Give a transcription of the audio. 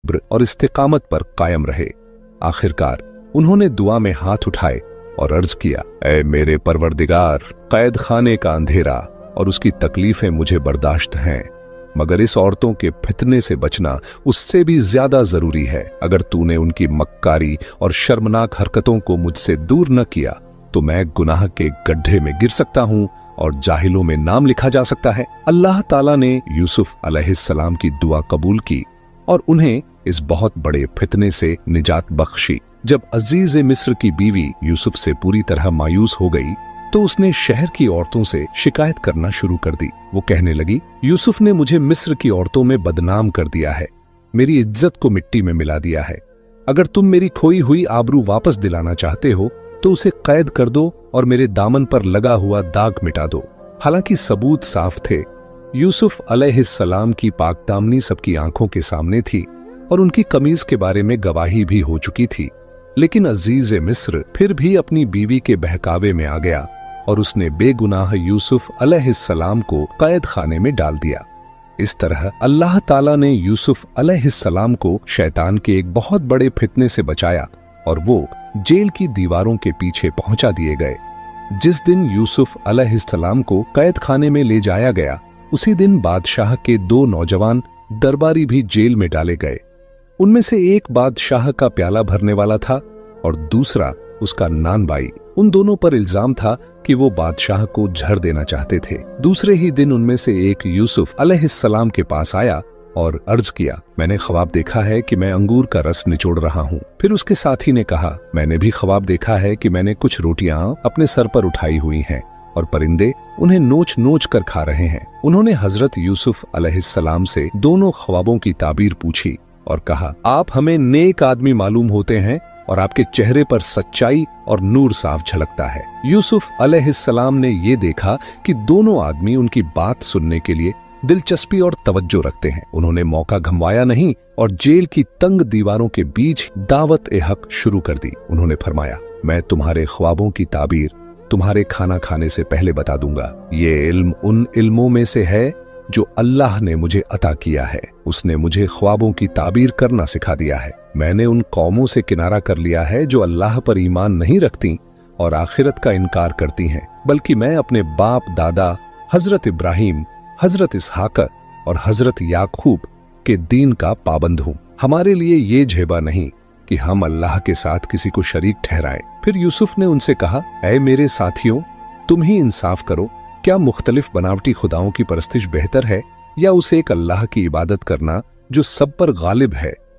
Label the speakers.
Speaker 1: सब्र और इस्तिकामत पर कायम रहे। आखिरकार उन्होंने दुआ में हाथ उठाए और अर्ज किया, ऐ मेरे परवरदिगार, कैद खाने का अंधेरा और उसकी तकलीफें मुझे बर्दाश्त हैं, मगर इस औरतों के फितने से बचना उससे भी ज्यादा जरूरी है। अगर तूने उनकी मक्कारी और शर्मनाक हरकतों को मुझसे दूर न किया तो मैं गुनाह के गड्ढे में गिर सकता हूं और जाहिलों में नाम लिखा जा सकता है। अल्लाह ताला ने यूसुफ अलैहिस्सलाम की दुआ कबूल की और उन्हें इस बहुत बड़े फितने से निजात बख्शी। जब अजीज मिस्र की बीवी यूसुफ से पूरी तरह मायूस हो गई तो उसने शहर की औरतों से शिकायत करना शुरू कर दी। वो कहने लगी, यूसुफ ने मुझे मिस्र की औरतों में बदनाम कर दिया है, मेरी इज्जत को मिट्टी में मिला दिया है। अगर तुम मेरी खोई हुई आबरू वापस दिलाना चाहते हो तो उसे कैद कर दो और मेरे दामन पर लगा हुआ दाग मिटा दो। हालांकि सबूत साफ थे। यूसुफ अलैहिस्सलाम की पाकदामनी सबकी आंखों के सामने थी और उनकी कमीज के बारे में गवाही भी हो चुकी थी, लेकिन अजीज मिस्र फिर भी अपनी बीवी के बहकावे में आ गया और उसने बेगुनाह यूसुफ अलैहिस्सलाम को कैद खाने में डाल दिया। इस तरह अल्लाह ताला ने यूसुफ अलैहिस्सलाम को शैतान के एक बहुत बड़े फितने से बचाया और वो जेल की दीवारों के पीछे पहुंचा दिए गए। जिस दिन यूसुफ अलैहिस्सलाम को कैद खाने में ले जाया गया, उसी दिन बादशाह के 2 नौजवान दरबारी भी जेल में डाले गए। उनमें से एक बादशाह का प्याला भरने वाला था और दूसरा उसका नानबाई। उन दोनों पर इल्जाम था कि वो बादशाह को झड़ देना चाहते थे। दूसरे ही दिन उनमें से एक यूसुफ अलैहिस्सलाम के पास आया और अर्ज किया, मैंने ख्वाब देखा है कि मैं अंगूर का रस निचोड़ रहा हूँ। फिर उसके साथी ने कहा, मैंने भी ख्वाब देखा है कि मैंने कुछ रोटियां अपने सर पर उठाई हुई हैं और परिंदे उन्हें नोच नोच कर खा रहे हैं। उन्होंने हजरत यूसुफ अलैहिस्सलाम से दोनों ख्वाबों की ताबीर पूछी और कहा, आप हमें नेक आदमी मालूम होते हैं और आपके चेहरे पर सच्चाई और नूर साफ झलकता है। यूसुफ अलैहिस्सलाम ने ये देखा कि दोनों आदमी उनकी बात सुनने के लिए दिलचस्पी और तवज्जो रखते हैं। उन्होंने मौका गंवाया नहीं और जेल की तंग दीवारों के बीच दावत ए हक शुरू कर दी। उन्होंने फरमाया, मैं तुम्हारे ख्वाबों की ताबीर तुम्हारे खाना खाने से पहले बता दूंगा। ये इल्म उन इल्मों में से है जो अल्लाह ने मुझे अता किया है। उसने मुझे ख्वाबों की ताबीर करना सिखा दिया है। मैंने उन कौमों से किनारा कर लिया है जो अल्लाह पर ईमान नहीं रखती और आखिरत का इनकार करती हैं, बल्कि मैं अपने बाप दादा हजरत इब्राहिम, हजरत इसहाक और हजरत याकूब के दीन का पाबंद हूँ। हमारे लिए ये झेबा नहीं कि हम अल्लाह के साथ किसी को शरीक ठहराएं। फिर यूसुफ ने उनसे कहा, ऐ मेरे साथियों, तुम ही इंसाफ करो। क्या मुख्तलिफ बनावटी खुदाओं की परस्तिश बेहतर है या उसे एक अल्लाह की इबादत करना जो सब पर गालिब है